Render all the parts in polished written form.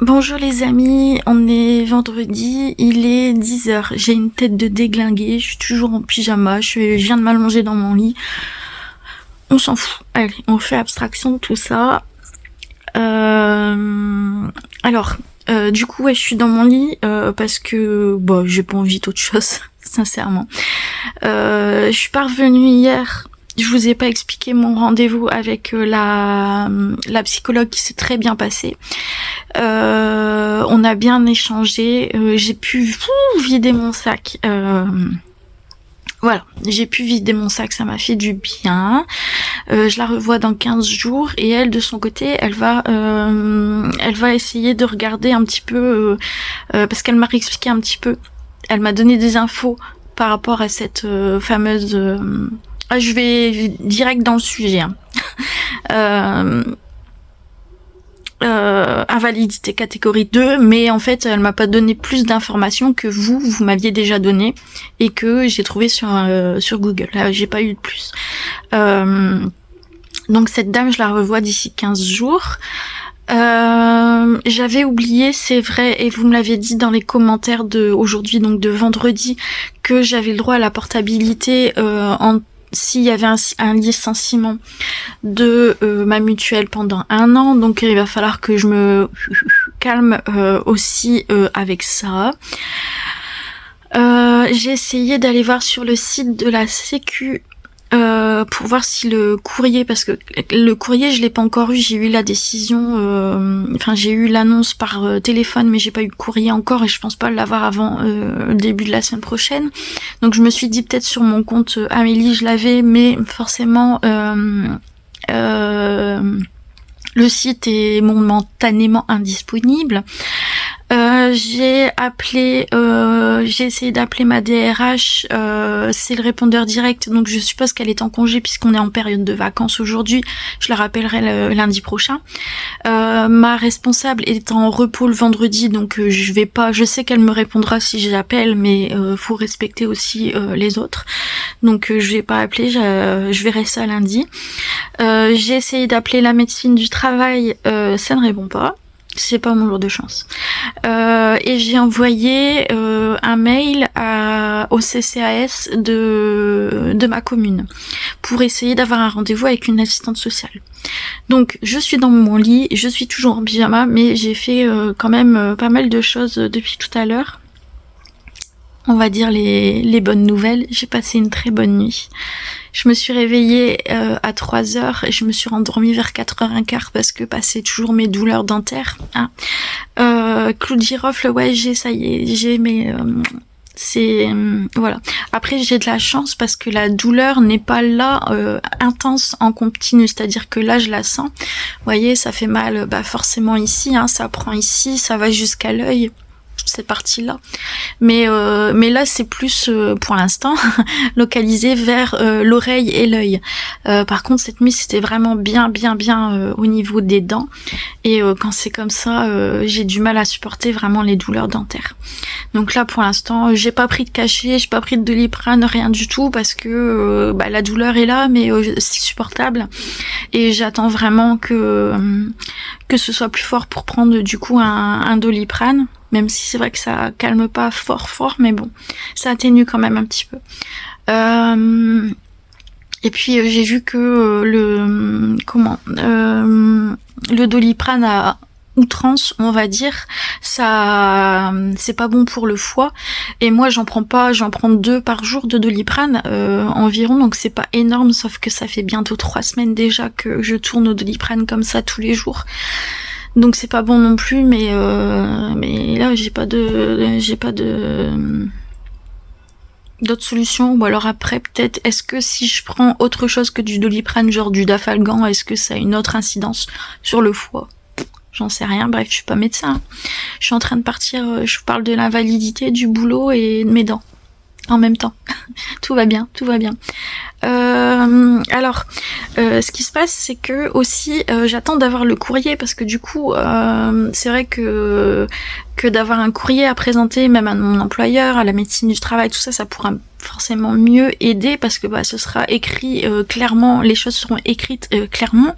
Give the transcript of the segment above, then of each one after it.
Bonjour les amis, on est vendredi, il est 10h, j'ai une tête de déglinguée, je suis toujours en pyjama, je viens de m'allonger dans mon lit. On s'en fout, allez, on fait abstraction de tout ça. Du coup, ouais, je suis dans mon lit parce que j'ai pas envie d'autre chose, sincèrement. Je suis pas revenue hier. Je vous ai pas expliqué mon rendez-vous avec la psychologue qui s'est très bien passé. On a bien échangé. J'ai pu vider mon sac. Voilà, j'ai pu vider mon sac, ça m'a fait du bien. Je la revois dans 15 jours et elle, de son côté, elle va essayer de regarder un petit peu, parce qu'elle m'a réexpliqué un petit peu. Elle m'a donné des infos par rapport à cette fameuse... je vais direct dans le sujet. Invalidité catégorie 2, mais en fait elle m'a pas donné plus d'informations que vous m'aviez déjà donné et que j'ai trouvé sur Google. Là j'ai pas eu de plus. Donc cette dame je la revois d'ici 15 jours. J'avais oublié, c'est vrai, et vous me l'avez dit dans les commentaires de aujourd'hui, donc de vendredi, que j'avais le droit à la portabilité s'il y avait un licenciement de ma mutuelle pendant 1 an, donc il va falloir que je me calme aussi avec ça. J'ai essayé d'aller voir sur le site de la Sécu pour voir si le courrier, parce que le courrier je l'ai pas encore eu, j'ai eu la décision, j'ai eu l'annonce par téléphone, mais j'ai pas eu le courrier encore et je pense pas l'avoir avant le début de la semaine prochaine. Donc je me suis dit peut-être sur mon compte Amélie je l'avais, mais forcément le site est momentanément indisponible. J'ai essayé d'appeler ma DRH, c'est le répondeur direct, donc je suppose qu'elle est en congé puisqu'on est en période de vacances aujourd'hui. Je la rappellerai lundi prochain. Ma responsable est en repos le vendredi, donc je sais qu'elle me répondra si je l'appelle, mais faut respecter aussi les autres. Donc je vais pas appeler, je verrai ça lundi. J'ai essayé d'appeler la médecine du travail, ça ne répond pas. C'est pas mon jour de chance. Et j'ai envoyé un mail au CCAS de ma commune pour essayer d'avoir un rendez-vous avec une assistante sociale. Donc je suis dans mon lit, je suis toujours en pyjama, mais j'ai fait quand même pas mal de choses depuis tout à l'heure. On va dire les bonnes nouvelles. J'ai passé une très bonne nuit. Je me suis réveillée à 3h et je me suis rendormie vers 4h15 parce que passaient toujours mes douleurs dentaires. Clou de girofle, ouais, voilà. Après j'ai de la chance parce que la douleur n'est pas là intense en continu, c'est-à-dire que là je la sens. Vous voyez, ça fait mal forcément ici, ça prend ici, ça va jusqu'à l'œil. Cette partie-là, mais là c'est plus pour l'instant localisé vers l'oreille et l'œil. Par contre cette nuit c'était vraiment bien au niveau des dents, et quand c'est comme ça j'ai du mal à supporter vraiment les douleurs dentaires. Donc là pour l'instant j'ai pas pris de cachet, j'ai pas pris de Doliprane, rien du tout, parce que la douleur est là, mais c'est supportable, et j'attends vraiment que ce soit plus fort pour prendre du coup un Doliprane. Même si c'est vrai que ça calme pas fort, mais bon, ça atténue quand même un petit peu. Et puis j'ai vu que le Doliprane à outrance, on va dire, ça c'est pas bon pour le foie. Et moi j'en prends 2 par jour de Doliprane environ, donc c'est pas énorme, sauf que ça fait bientôt 3 semaines déjà que je tourne au Doliprane comme ça tous les jours. Donc c'est pas bon non plus, mais là j'ai pas d'autres solutions. Ou alors après peut-être, est-ce que si je prends autre chose que du Doliprane, genre du Dafalgan, est-ce que ça a une autre incidence sur le foie? J'en sais rien, bref, je suis pas médecin. Je suis en train de partir, je vous parle de l'invalidité, du boulot et de mes dents en même temps. Tout va bien. Alors, ce qui se passe, c'est que aussi, j'attends d'avoir le courrier parce que du coup, c'est vrai que d'avoir un courrier à présenter, même à mon employeur, à la médecine du travail, tout ça, ça pourra forcément mieux aider parce que ce sera écrit clairement, les choses seront écrites clairement.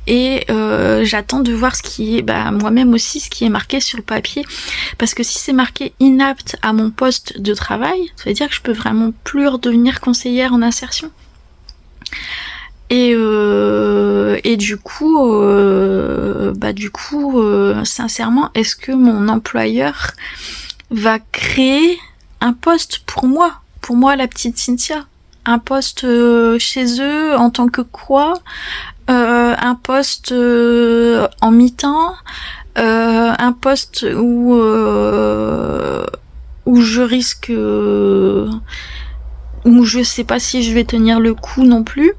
Et j'attends de voir ce qui est, moi-même aussi, ce qui est marqué sur le papier, parce que si c'est marqué inapte à mon poste de travail, ça veut dire que je peux vraiment plus redevenir conseillère en insertion. Et du coup, sincèrement, est-ce que mon employeur va créer un poste pour moi la petite Cynthia, un poste chez eux en tant que quoi, un poste en mi-temps, un poste où je risque, où je sais pas si je vais tenir le coup non plus.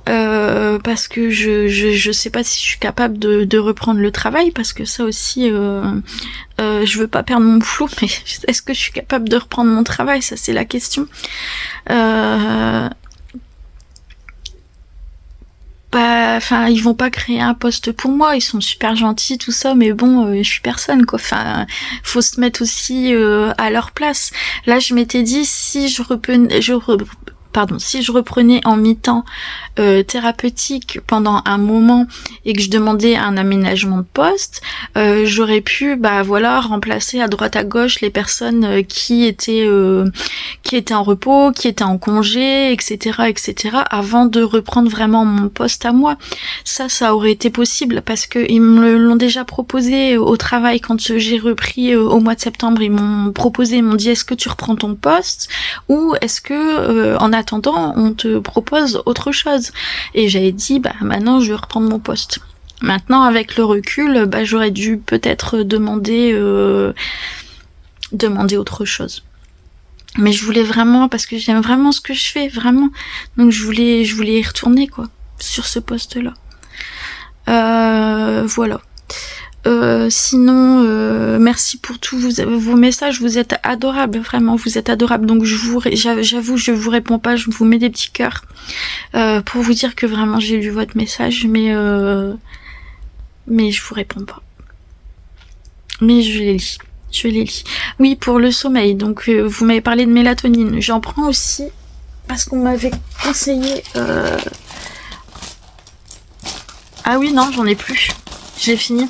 Parce que je sais pas si je suis capable de reprendre le travail, parce que ça aussi je veux pas perdre mon flou, mais est-ce que je suis capable de reprendre mon travail, ça c'est la question. Ils vont pas créer un poste pour moi, ils sont super gentils tout ça, mais bon, je suis personne quoi. Enfin, faut se mettre aussi à leur place. Là, je m'étais dit si je reprenais en mi-temps thérapeutique pendant un moment et que je demandais un aménagement de poste, j'aurais pu remplacer à droite à gauche les personnes qui étaient en repos, qui étaient en congé, etc., avant de reprendre vraiment mon poste à moi. Ça aurait été possible parce que ils me l'ont déjà proposé au travail quand j'ai repris au mois de septembre. Ils m'ont dit est-ce que tu reprends ton poste ou est-ce que en attendant on te propose autre chose. Et j'avais dit maintenant je vais reprendre mon poste. Maintenant avec le recul, j'aurais dû peut-être demander autre chose. Mais je voulais vraiment, parce que j'aime vraiment ce que je fais, vraiment. Donc je voulais y retourner quoi, sur ce poste-là. Voilà. Sinon, merci pour tous vos messages, vous êtes adorables, vraiment, vous êtes adorables. Donc j'avoue, je vous réponds pas, je vous mets des petits cœurs pour vous dire que vraiment j'ai lu votre message, mais je vous réponds pas. Mais je les lis. Oui, pour le sommeil, donc vous m'avez parlé de mélatonine, j'en prends aussi parce qu'on m'avait conseillé. Ah oui, non, j'en ai plus, je l'ai fini.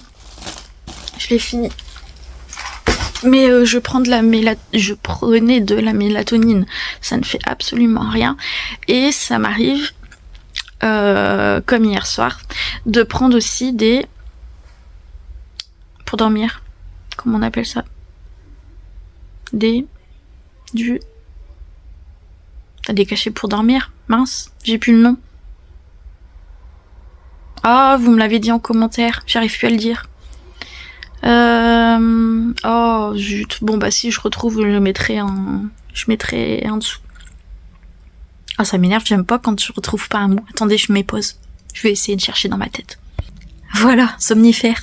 Mais je prenais de la mélatonine, ça ne fait absolument rien. Et ça m'arrive, comme hier soir, de prendre aussi pour dormir, comment on appelle ça, des cachets pour dormir, mince, j'ai plus le nom. Ah, vous me l'avez dit en commentaire, j'arrive plus à le dire. Oh zut. Bon si je retrouve, je mettrai en dessous. Ah, ça m'énerve, j'aime pas quand je retrouve pas un mot. Attendez, je m'épose. Je vais essayer de chercher dans ma tête. Voilà, somnifère.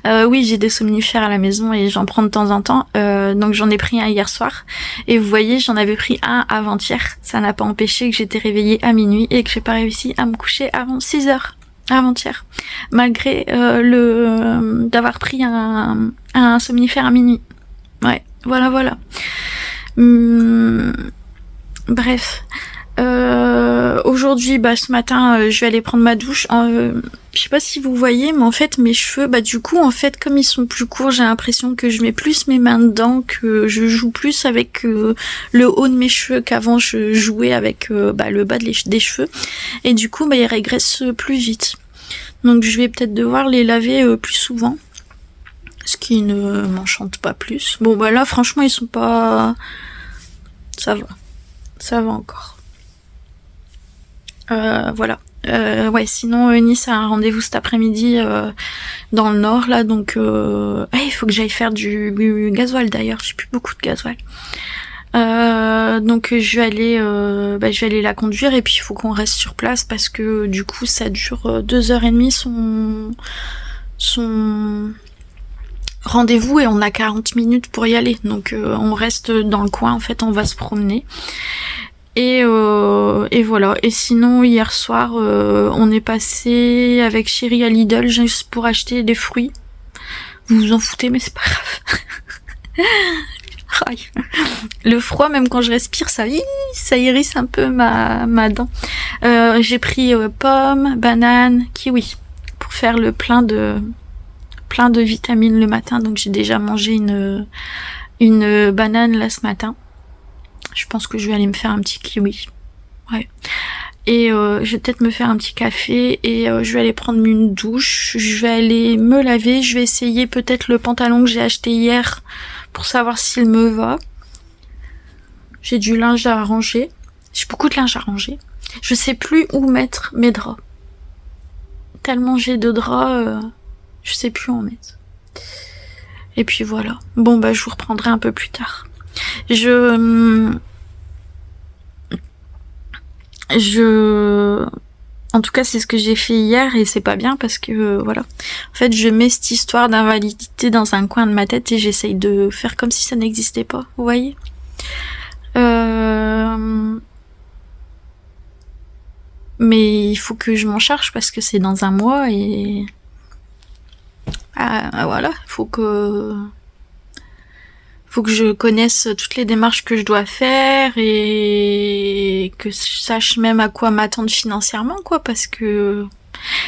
Oui, j'ai des somnifères à la maison et j'en prends de temps en temps. Donc j'en ai pris un hier soir. Et vous voyez, j'en avais pris un avant-hier. Ça n'a pas empêché que j'étais réveillée à minuit et que j'ai pas réussi à me coucher avant 6h. Avant-hier, malgré d'avoir pris un somnifère à minuit. Ouais, voilà. Bref, aujourd'hui, ce matin, je vais aller prendre ma douche. Je sais pas si vous voyez, mais en fait, mes cheveux, du coup, en fait, comme ils sont plus courts, j'ai l'impression que je mets plus mes mains dedans, que je joue plus avec le haut de mes cheveux qu'avant je jouais avec le bas des cheveux. Et du coup, ils régressent plus vite. Donc je vais peut-être devoir les laver plus souvent. Ce qui ne m'enchante pas plus. Bon là franchement ils sont pas... Ça va encore. Voilà. Ouais, sinon Nice a un rendez-vous cet après-midi dans le nord là, donc il faut que j'aille faire du gasoil d'ailleurs, j'ai plus beaucoup de gasoil. Donc je vais aller la conduire et puis il faut qu'on reste sur place parce que du coup ça dure 2h30 son rendez-vous et on a 40 minutes pour y aller, donc on reste dans le coin, en fait on va se promener Et voilà. Et sinon, hier soir, on est passé avec chérie à Lidl juste pour acheter des fruits. Vous vous en foutez, mais c'est pas grave. Aïe. Le froid, même quand je respire, ça hérisse un peu ma dent. J'ai pris pommes, bananes, kiwi pour faire le plein de vitamines le matin. Donc j'ai déjà mangé une banane là ce matin. Je pense que je vais aller me faire un petit kiwi. Ouais. Et je vais peut-être me faire un petit café et je vais aller prendre une douche. Je vais aller me laver. Je vais essayer peut-être le pantalon que j'ai acheté hier pour savoir s'il me va. J'ai du linge à ranger. J'ai beaucoup de linge à ranger. Je sais plus où mettre mes draps. Tellement j'ai de draps, je sais plus où en mettre. Et puis voilà. Bon bah je vous reprendrai un peu plus tard. En tout cas, c'est ce que j'ai fait hier et c'est pas bien parce que voilà. En fait, je mets cette histoire d'invalidité dans un coin de ma tête et j'essaye de faire comme si ça n'existait pas. Vous voyez ? Mais il faut que je m'en charge parce que c'est dans un mois et voilà, faut que je connaisse toutes les démarches que je dois faire et que je sache même à quoi m'attendre financièrement, quoi, parce que...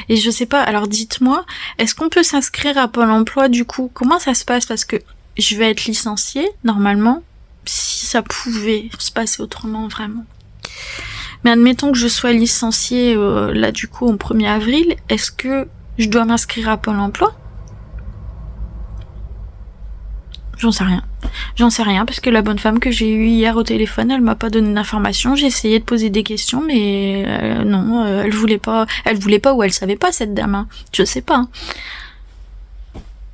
Et je sais pas, alors dites-moi, est-ce qu'on peut s'inscrire à Pôle emploi du coup? Comment ça se passe? Parce que je vais être licenciée, normalement, si ça pouvait se passer autrement, vraiment. Mais admettons que je sois licenciée, là du coup, au 1er avril, est-ce que je dois m'inscrire à Pôle emploi? J'en sais rien parce que la bonne femme que j'ai eue hier au téléphone, elle m'a pas donné d'informations. J'ai essayé de poser des questions, mais non, elle voulait pas ou elle savait pas cette dame. Hein. Je sais pas. Hein.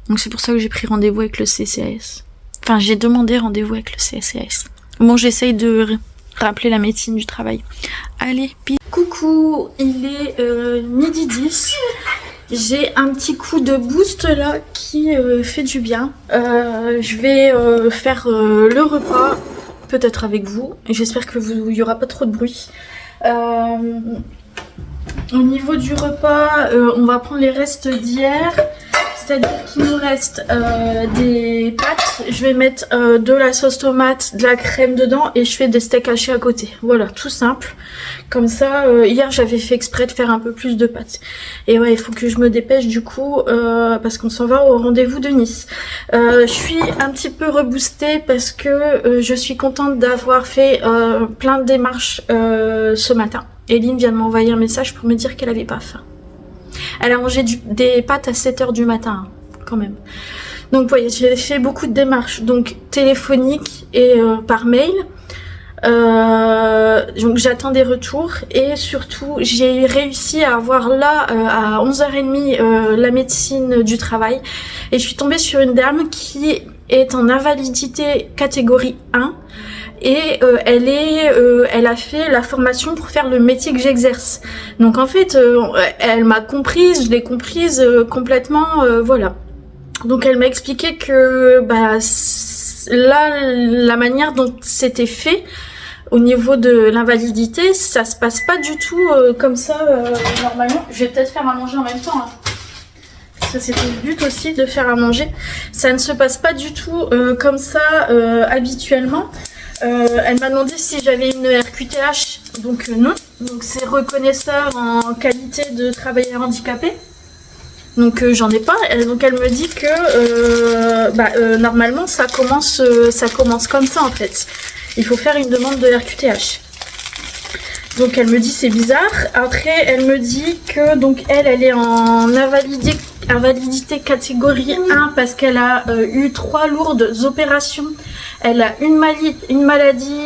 Donc c'est pour ça que j'ai pris rendez-vous avec le CCAS. Enfin, j'ai demandé rendez-vous avec le CCAS. Bon, j'essaye de rappeler la médecine du travail. Allez, coucou, il est 12h10. J'ai un petit coup de boost là qui fait du bien. Je vais faire le repas, peut-être avec vous. J'espère que il y aura pas trop de bruit. Au niveau du repas, on va prendre les restes d'hier. C'est-à-dire qu'il nous reste des pâtes. Je vais mettre de la sauce tomate, de la crème dedans et je fais des steaks hachés à côté. Voilà, tout simple. Comme ça, hier j'avais fait exprès de faire un peu plus de pâtes. Et ouais, il faut que je me dépêche du coup parce qu'on s'en va au rendez-vous de Nice. Je suis un petit peu reboostée parce que je suis contente d'avoir fait plein de démarches ce matin. Eline vient de m'envoyer un message pour me dire qu'elle avait pas faim. Elle a mangé des pâtes à 7h du matin, quand même. Donc, vous voyez, j'ai fait beaucoup de démarches, donc téléphoniques et par mail. Donc, j'attends des retours et surtout, j'ai réussi à avoir là, à 11h30, la médecine du travail. Et je suis tombée sur une dame qui est en invalidité catégorie 1. Et elle a fait la formation pour faire le métier que j'exerce. Donc en fait, elle m'a comprise, je l'ai comprise complètement, voilà. Donc elle m'a expliqué que là, la manière dont c'était fait au niveau de l'invalidité, ça se passe pas du tout comme ça normalement. Je vais peut-être faire à manger en même temps. Hein. Parce que c'était le but aussi de faire à manger. Ça ne se passe pas du tout comme ça habituellement. Elle m'a demandé si j'avais une RQTH, donc non. Donc c'est reconnaisseur en qualité de travailleur handicapé. Donc j'en ai pas. Donc elle me dit que normalement ça commence comme ça en fait. Il faut faire une demande de RQTH. Donc elle me dit c'est bizarre. Après elle me dit que donc elle est en invalidité catégorie 1 parce qu'elle a eu 3 lourdes opérations. Elle a une maladie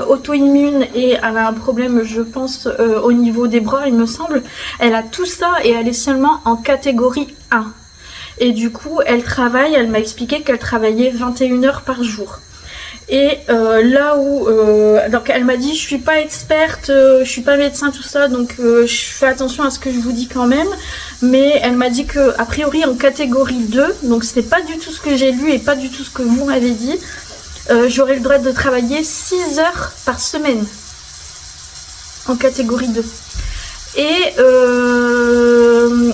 auto-immune et elle a un problème, je pense, au niveau des bras, il me semble. Elle a tout ça et elle est seulement en catégorie 1. Et du coup, elle m'a expliqué qu'elle travaillait 21 heures par jour. Et donc elle m'a dit, je suis pas experte, je suis pas médecin, tout ça, donc je fais attention à ce que je vous dis quand même. Mais elle m'a dit que a priori en catégorie 2, donc c'était pas du tout ce que j'ai lu et pas du tout ce que vous m'avez dit. J'aurais le droit de travailler 6 heures par semaine. en catégorie 2. Et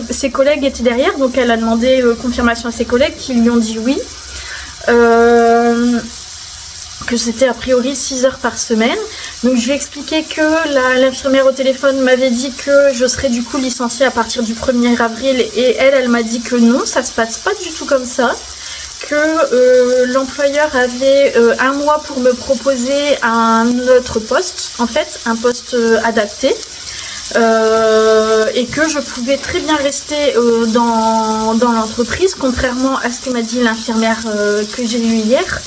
ses collègues étaient derrière, donc elle a demandé confirmation à ses collègues qui lui ont dit oui. Que c'était a priori 6 heures par semaine. Donc je lui ai expliqué que l'infirmière au téléphone m'avait dit que je serais du coup licenciée à partir du 1er avril et elle m'a dit que non, ça se passe pas du tout comme ça, que l'employeur avait 1 mois pour me proposer un autre poste, en fait, un poste adapté. Et que je pouvais très bien rester dans l'entreprise, contrairement à ce que m'a dit l'infirmière que j'ai eue hier.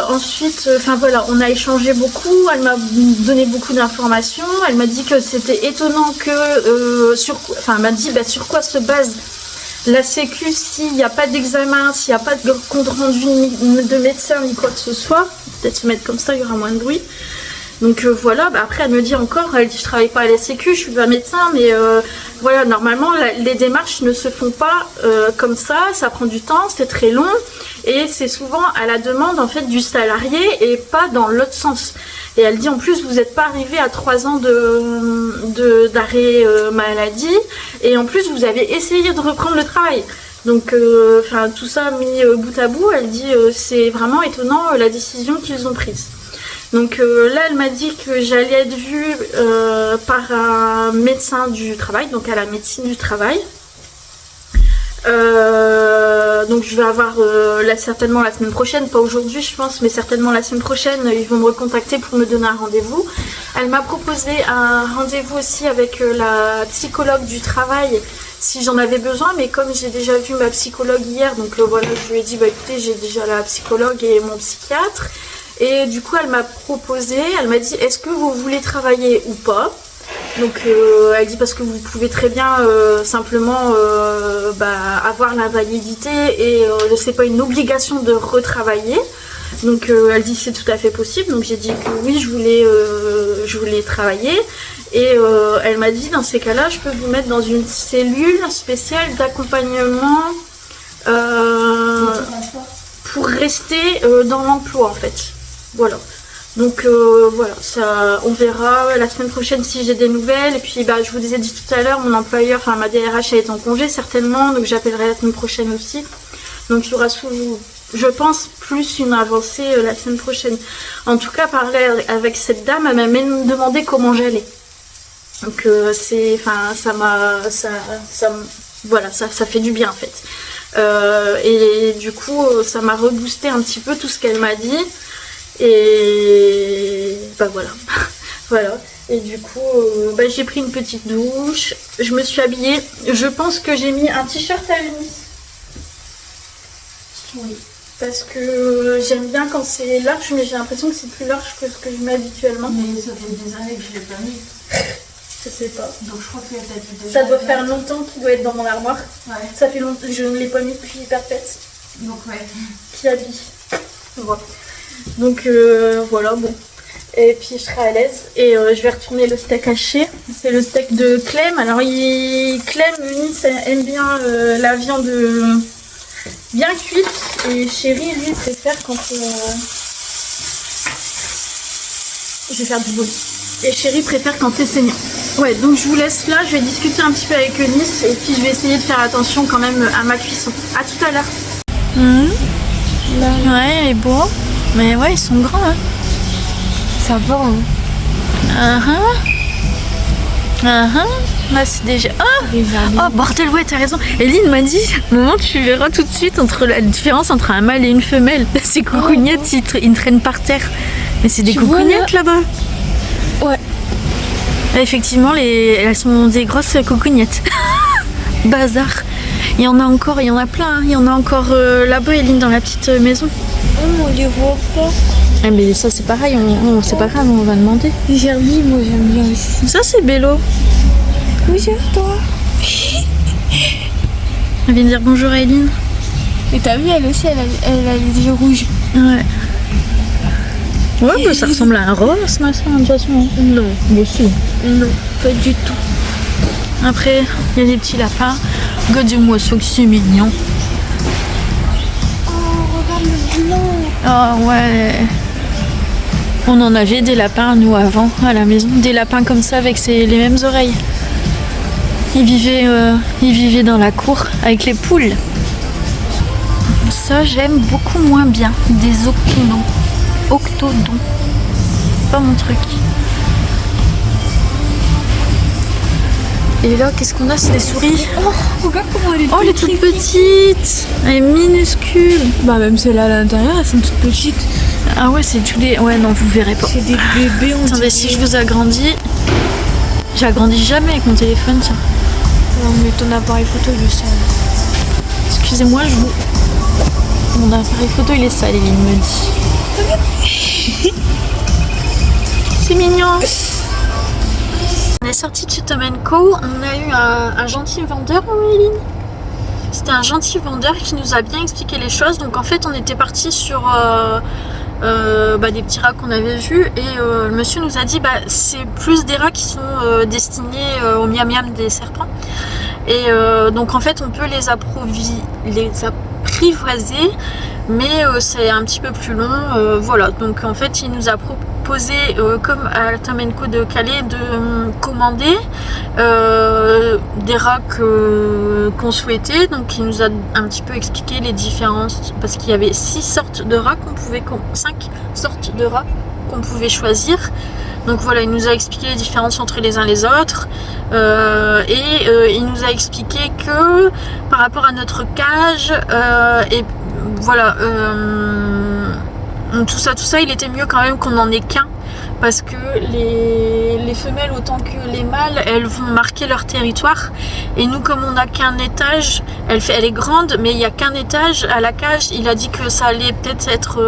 Ensuite, voilà, on a échangé beaucoup, elle m'a donné beaucoup d'informations, elle m'a dit que c'était étonnant que, elle m'a dit sur quoi se base la sécu s'il n'y a pas d'examen, s'il n'y a pas de compte rendu de médecin ni quoi que ce soit. Peut-être se mettre comme ça, il y aura moins de bruit. Donc voilà, après elle me dit encore, elle dit je travaille pas à la sécu, je suis pas médecin, mais voilà, normalement les démarches ne se font pas comme ça prend du temps, c'est très long et c'est souvent à la demande en fait du salarié et pas dans l'autre sens. Et elle dit en plus vous n'êtes pas arrivé à 3 ans d'arrêt maladie et en plus vous avez essayé de reprendre le travail. Donc tout ça mis bout à bout, elle dit c'est vraiment étonnant la décision qu'ils ont prise. Donc là, elle m'a dit que j'allais être vue par un médecin du travail, donc à la médecine du travail. Donc je vais avoir là certainement la semaine prochaine, pas aujourd'hui je pense, mais certainement la semaine prochaine, ils vont me recontacter pour me donner un rendez-vous. Elle m'a proposé un rendez-vous aussi avec la psychologue du travail si j'en avais besoin, mais comme j'ai déjà vu ma psychologue hier, donc voilà, je lui ai dit écoutez, j'ai déjà la psychologue et mon psychiatre. Et du coup, elle m'a proposé, elle m'a dit est-ce que vous voulez travailler ou pas? Donc elle dit parce que vous pouvez très bien simplement avoir l'invalidité et c'est pas une obligation de retravailler. Donc elle dit c'est tout à fait possible. Donc j'ai dit que oui, je voulais travailler. Et elle m'a dit dans ces cas-là, je peux vous mettre dans une cellule spéciale d'accompagnement pour rester dans l'emploi en fait. Voilà. Donc voilà, ça, on verra la semaine prochaine si j'ai des nouvelles. Et puis je vous ai dit tout à l'heure, mon employeur, ma DRH elle est en congé certainement, donc j'appellerai la semaine prochaine aussi. Donc il y aura je pense plus une avancée la semaine prochaine. En tout cas, parler avec cette dame, elle m'a même demandé comment j'allais. Donc ça fait du bien en fait. Et du coup, ça m'a reboosté un petit peu tout ce qu'elle m'a dit. Et voilà. Voilà. Et du coup, j'ai pris une petite douche. Je me suis habillée. Je pense que j'ai mis un t-shirt à Eunice. Oui. Parce que j'aime bien quand c'est large, mais j'ai l'impression que c'est plus large que ce que je mets habituellement. Mais ça fait des années que je l'ai pas mis. Je sais pas. Donc je crois que t'as dit déjà. Ça doit faire longtemps qu'il doit être dans mon armoire. Ouais. Ça fait longtemps. Je ne l'ai pas mis depuis perpète. Donc ouais. Qui habille. Voilà. Donc voilà, bon. Et puis je serai à l'aise. Et je vais retourner le steak haché. C'est le steak de Clem. Alors Clem, Eunice aime bien la viande bien cuite. Et Chéri, lui, préfère quand... Je vais faire du bruit. Et Chéri préfère quand c'est saignant. Ouais, donc je vous laisse là. Je vais discuter un petit peu avec Eunice. Et puis je vais essayer de faire attention quand même à ma cuisson. À tout à l'heure. Ouais, il est beau. Mais ouais, ils sont grands, hein. Ça va, hein. Là, c'est déjà... Oh, bordel, ouais, t'as raison. Eline m'a dit, maman, tu verras tout de suite la différence entre un mâle et une femelle. Ces coucougnettes, ils traînent par terre. Mais c'est des coucougnettes, là-bas. Ouais. Là, effectivement, elles sont des grosses coucougnettes. Bazar. Il y en a encore, il y en a plein. Hein. Il y en a encore là-bas, Eline, dans la petite maison. On les voit pas. Ah, mais ça c'est pareil, c'est pas grave, on va demander. Gerlie, moi j'aime bien aussi. Ça c'est Bello. Oui, c'est toi. Elle vient de dire bonjour à Eline. Et t'as vu, elle aussi, elle a les yeux rouges. Ouais. Ouais, ça ressemble à un rose, ma soeur, de toute façon. Non. Moi aussi. Non, pas du tout. Après, il y a des petits lapins. Regardez-moi ça que c'est mignon. Oh, regarde le blanc. Oh, ouais. On en avait des lapins, nous, avant, à la maison. Des lapins comme ça, avec les mêmes oreilles. Ils vivaient dans la cour, avec les poules. Ça, j'aime beaucoup moins bien. Des octodons. Pas mon truc. Et là, qu'est-ce qu'on a? C'est des souris. Oh, regarde comment elle est elle est toute petite. Elle est minuscule. Bah même celle-là à l'intérieur, elles sont toutes petites. Ah ouais, c'est tous les... Ouais, non, vous verrez pas. C'est des bébés. Attendez, si je vous agrandis... J'agrandis jamais avec mon téléphone, tiens. Non, mais ton appareil photo, il est sale. Excusez-moi, mon appareil photo, il est sale, Eline me dit. C'est mignon. On est sorti de chez Tom & Co. On a eu un gentil vendeur, Eline. C'était un gentil vendeur qui nous a bien expliqué les choses. Donc en fait, on était parti sur des petits rats qu'on avait vus. Et le monsieur nous a dit, c'est plus des rats qui sont destinés au miam miam des serpents. Et donc en fait, on peut les apprivoiser. Mais c'est un petit peu plus long, voilà. Donc en fait, il nous a proposé, comme à Tom & Co de Calais, de commander des rats qu'on souhaitait. Donc il nous a un petit peu expliqué les différences, parce qu'il y avait 5 sortes de rats qu'on pouvait choisir. Donc voilà, il nous a expliqué les différences entre les uns et les autres. Il nous a expliqué que par rapport à notre cage, voilà, tout ça, il était mieux quand même qu'on n'en ait qu'un, parce que les femelles autant que les mâles, elles vont marquer leur territoire, et nous, comme on n'a qu'un étage, elle est grande, mais il n'y a qu'un étage à la cage. Il a dit que ça allait peut-être être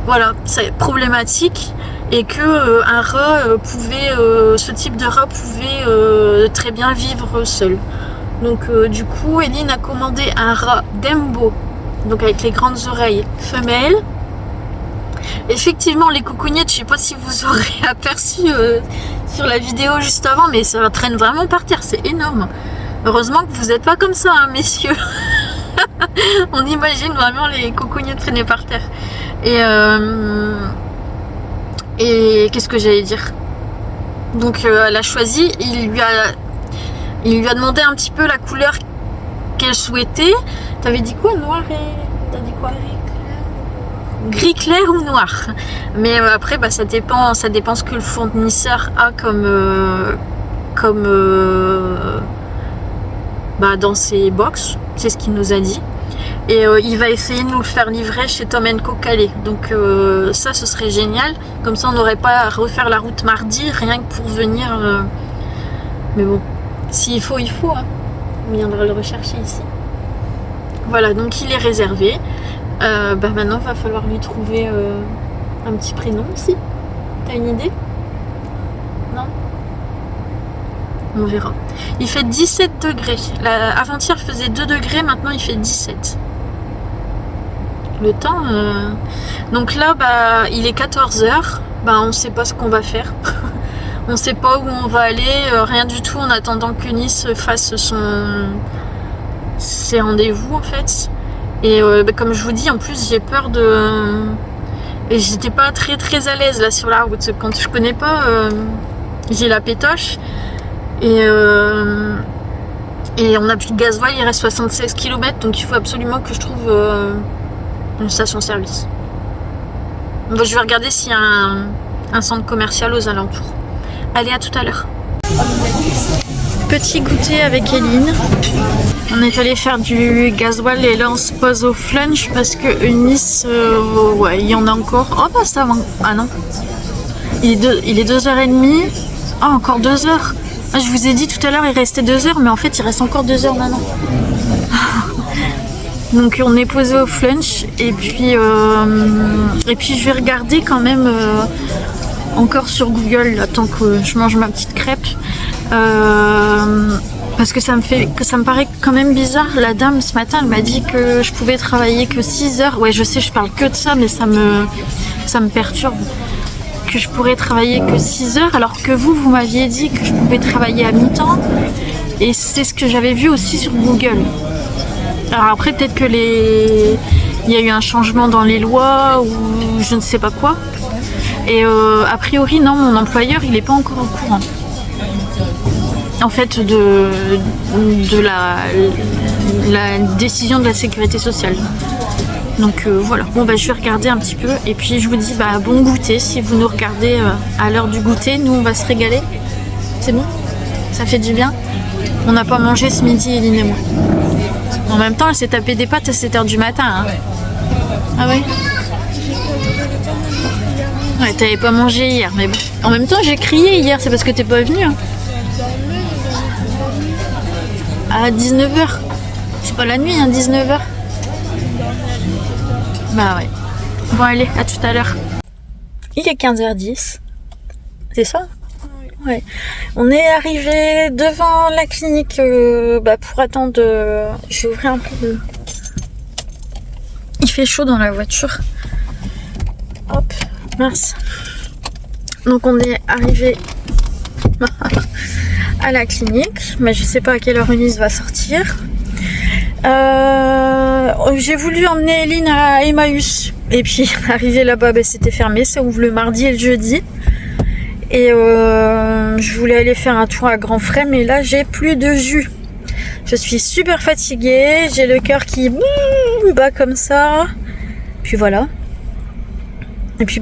voilà, c'est problématique, et que ce type de rat pouvait très bien vivre seul. Donc du coup, Eline a commandé un rat Dembo, donc avec les grandes oreilles femelles. Effectivement, les coucougnettes, je sais pas si vous aurez aperçu sur la vidéo juste avant, mais ça traîne vraiment par terre, c'est énorme. Heureusement que vous n'êtes pas comme ça, hein, messieurs. On imagine vraiment les coucougnettes traîner par terre. Et qu'est-ce que j'allais dire? Donc elle a choisi, il lui a demandé un petit peu la couleur qu'elle souhaitait. T'avais dit quoi? Noir et... T'as dit quoi? Gris clair ou noir? Mais après, ça dépend ce que le fournisseur a dans ses box. C'est ce qu'il nous a dit. Et il va essayer de nous le faire livrer chez Tom & Co Calais. Donc ça, ce serait génial. Comme ça, on n'aurait pas à refaire la route mardi, rien que pour venir. Mais bon, s'il faut, il faut. Hein. On viendra le rechercher ici. Voilà, donc il est réservé. Maintenant, il va falloir lui trouver un petit prénom aussi. T'as une idée? Non? On verra. Il fait 17 degrés. Avant-hier, il faisait 2 degrés. Maintenant, il fait 17. Le temps... Donc là, il est 14h. On ne sait pas ce qu'on va faire. On ne sait pas où on va aller. Rien du tout, en attendant que Nice fasse ses rendez-vous, en fait. Et comme je vous dis, en plus, j'ai peur de... Et j'étais pas très très à l'aise là sur la route. Quand je connais pas, j'ai la pétoche. Et on n'a plus de gasoil, il reste 76 km, donc il faut absolument que je trouve une station-service. Je vais regarder s'il y a un centre commercial aux alentours. Allez, à tout à l'heure. Petit goûter avec Eline. On est allé faire du gasoil et là on se pose au flunch parce que Nice, ouais, il y en a encore. Oh bah ça va. Ah non. Il est 2h30. Ah, encore 2 heures. Ah, je vous ai dit tout à l'heure il restait 2 heures, mais en fait il reste encore 2 heures maintenant. Donc on est posé au flunch et puis je vais regarder quand même encore sur Google là, tant que je mange ma petite crêpe. Parce que ça me paraît quand même bizarre. La dame ce matin elle m'a dit que je pouvais travailler que 6 heures. Ouais, je sais, je parle que de ça, mais ça me perturbe. Que je pourrais travailler que 6 heures, alors que vous m'aviez dit que je pouvais travailler à mi-temps. Et c'est ce que j'avais vu aussi sur Google. Alors après, peut-être que il y a eu un changement dans les lois ou je ne sais pas quoi. Et a priori, non, mon employeur, il n'est pas encore au courant. En fait, de la décision de la sécurité sociale. Donc voilà, bon bah je vais regarder un petit peu et puis je vous dis bah bon goûter si vous nous regardez à l'heure du goûter, nous on va se régaler. C'est bon? Ça fait du bien? On n'a pas mangé ce midi, Eline et moi. En même temps, elle s'est tapée des pâtes à 7h du matin. Hein. Ah ouais? Ouais, t'avais pas mangé hier, mais bon. En même temps, j'ai crié hier, c'est parce que t'es pas venu. Hein. À 19h. C'est pas la nuit, hein, 19h. Bah ouais. Bon allez, à tout à l'heure. Il est 15h10. C'est ça? Ouais. On est arrivé devant la clinique pour attendre. Je vais ouvrir un peu. Il fait chaud dans la voiture. Hop, mince. Donc on est arrivé à la clinique, mais je sais pas à quelle heure Eunice va sortir. J'ai voulu emmener Eline à Emmaüs et puis arrivé là-bas, c'était fermé. Ça ouvre le mardi et le jeudi. Et je voulais aller faire un tour à Grand Frais, mais là j'ai plus de jus. Je suis super fatiguée, j'ai le cœur qui bat comme ça. Puis voilà. Et puis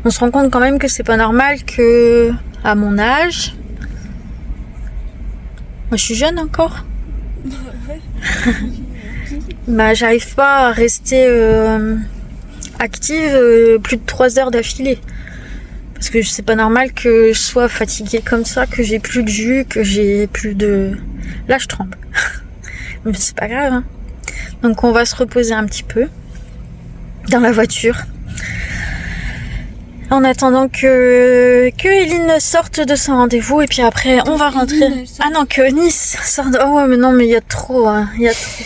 on se rend compte quand même que c'est pas normal que à mon âge. Moi je suis jeune encore. J'arrive pas à rester active plus de 3 heures d'affilée. Parce que c'est pas normal que je sois fatiguée comme ça, que j'ai plus de jus, que j'ai plus de... Là je tremble. Mais c'est pas grave. Hein. Donc on va se reposer un petit peu dans la voiture. En attendant que Eline sorte de son rendez-vous et puis après on va rentrer. Ah non, que Nice sorte. Oh ouais, mais non, mais il y a trop. Hein. Il y a trop.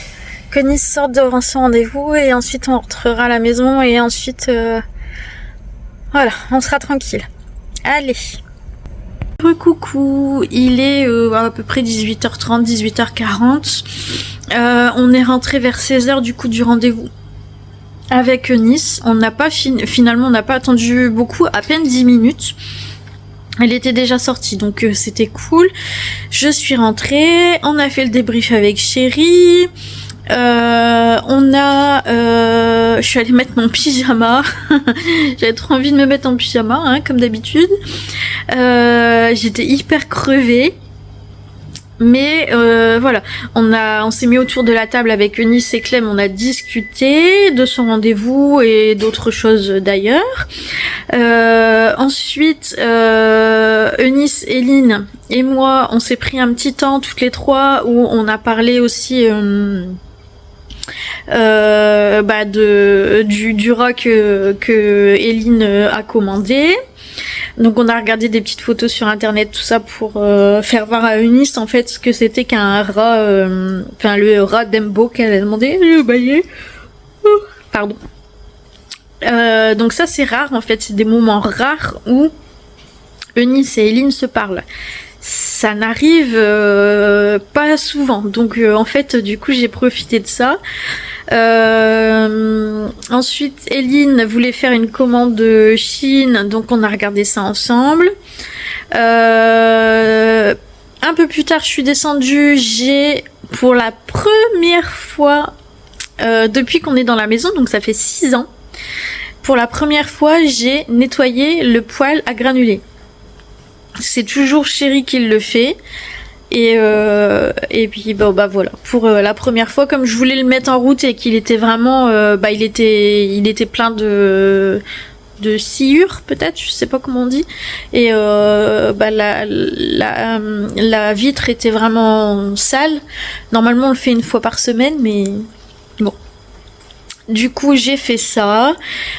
Que Nice sorte de son rendez-vous et ensuite on rentrera à la maison et ensuite voilà, on sera tranquille. Allez. Coucou, il est à peu près 18h30, 18h40. On est rentré vers 16h du coup du rendez-vous. Avec Nice, on n'a pas finalement on n'a pas attendu beaucoup, à peine 10 minutes. Elle était déjà sortie, donc c'était cool. Je suis rentrée, on a fait le débrief avec Chérie. Je suis allée mettre mon pyjama. J'avais trop envie de me mettre en pyjama, hein, comme d'habitude. J'étais hyper crevée. Mais voilà, on s'est mis autour de la table avec Eunice et Clem, on a discuté de son rendez-vous et d'autres choses d'ailleurs. Ensuite, Eunice, Eline et moi, on s'est pris un petit temps toutes les trois où on a parlé aussi du rock que Eline a commandé. Donc on a regardé des petites photos sur internet, tout ça pour faire voir à Eunice en fait ce que c'était qu'un rat, le rat d'Embo qu'elle a demandé. Pardon. Donc ça c'est rare en fait, c'est des moments rares où Eunice et Eline se parlent. Ça n'arrive pas souvent, donc en fait du coup j'ai profité de ça. Ensuite Eline voulait faire une commande de Chine, donc on a regardé ça ensemble. Un peu plus tard je suis descendue, j'ai pour la première fois depuis qu'on est dans la maison, donc ça fait 6 ans, pour la première fois j'ai nettoyé le poêle à granulés. C'est toujours Chérie qui le fait. Et puis voilà, pour la première fois, comme je voulais le mettre en route et qu'il était vraiment il était plein de sciure peut-être, je sais pas comment on dit, et la vitre était vraiment sale. Normalement on le fait une fois par semaine, mais bon. Du coup j'ai fait ça,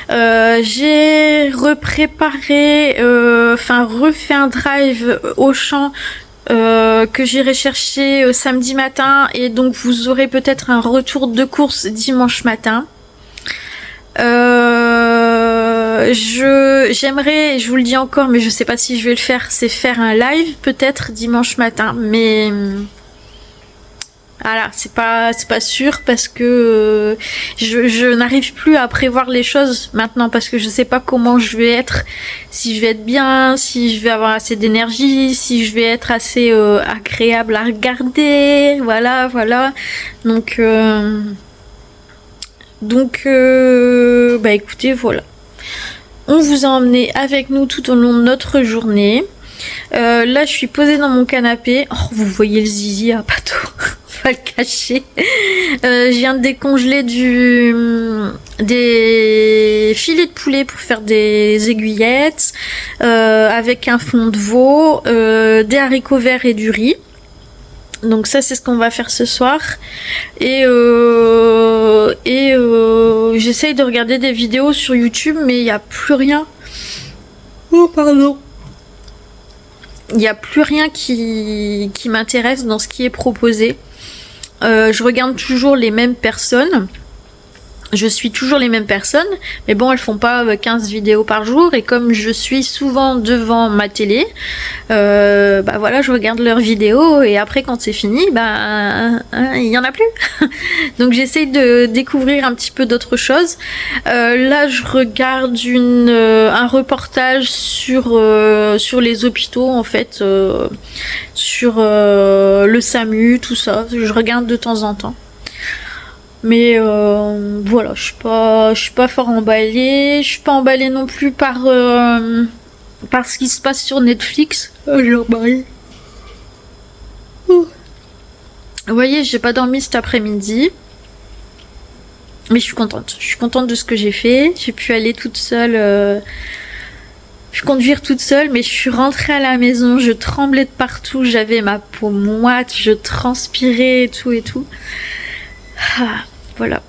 j'ai repréparé, refait un drive au champ que j'irai chercher samedi matin, et donc vous aurez peut-être un retour de course dimanche matin. J'aimerais, je vous le dis encore, mais je sais pas si je vais le faire, c'est faire un live peut-être dimanche matin, mais Voilà, c'est pas sûr parce que je n'arrive plus à prévoir les choses maintenant parce que je sais pas comment je vais être, si je vais être bien, si je vais avoir assez d'énergie, si je vais être assez agréable à regarder, voilà. Donc bah écoutez, voilà. On vous a emmené avec nous tout au long de notre journée. Là, je suis posée dans mon canapé. Oh, vous voyez le zizi à Pato. On va le cacher. Je viens de décongeler des filets de poulet pour faire des aiguillettes avec un fond de veau, des haricots verts et du riz. Donc ça, c'est ce qu'on va faire ce soir. Et j'essaye de regarder des vidéos sur YouTube, mais il n'y a plus rien. Oh, pardon. Il n'y a plus rien qui m'intéresse dans ce qui est proposé. Je regarde toujours les mêmes personnes. Je suis toujours les mêmes personnes, mais bon, elles font pas 15 vidéos par jour, et comme je suis souvent devant ma télé, bah voilà, je regarde leurs vidéos, et après quand c'est fini, il y en a plus. Donc j'essaye de découvrir un petit peu d'autres choses. Là, je regarde un reportage sur les hôpitaux, en fait, sur le SAMU, tout ça. Je regarde de temps en temps. Mais voilà, je suis pas fort emballée. Je suis pas emballée non plus par ce qui se passe sur Netflix. Vous voyez, j'ai pas dormi cet après-midi. Mais je suis contente. Je suis contente de ce que j'ai fait. J'ai pu aller toute seule. Conduire toute seule, mais je suis rentrée à la maison. Je tremblais de partout. J'avais ma peau moite. Je transpirais et tout. Ah, voilà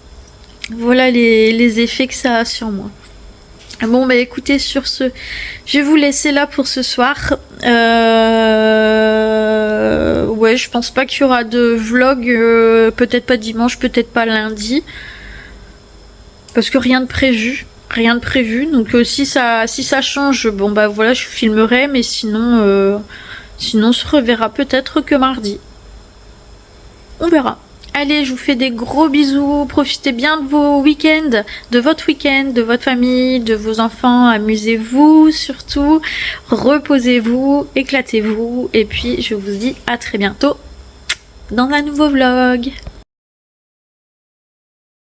les effets que ça a sur moi. Bon, bah écoutez, sur ce, je vais vous laisser là pour ce soir. Ouais, je pense pas qu'il y aura de vlog, peut-être pas dimanche, peut-être pas lundi, parce que rien de prévu. Donc si ça change, bon bah voilà, je filmerai, mais sinon on se reverra peut-être que mardi. On verra. Allez, je vous fais des gros bisous. Profitez bien de vos week-ends, de votre week-end, de votre famille, de vos enfants. Amusez-vous surtout. Reposez-vous, éclatez-vous. Et puis, je vous dis à très bientôt dans un nouveau vlog.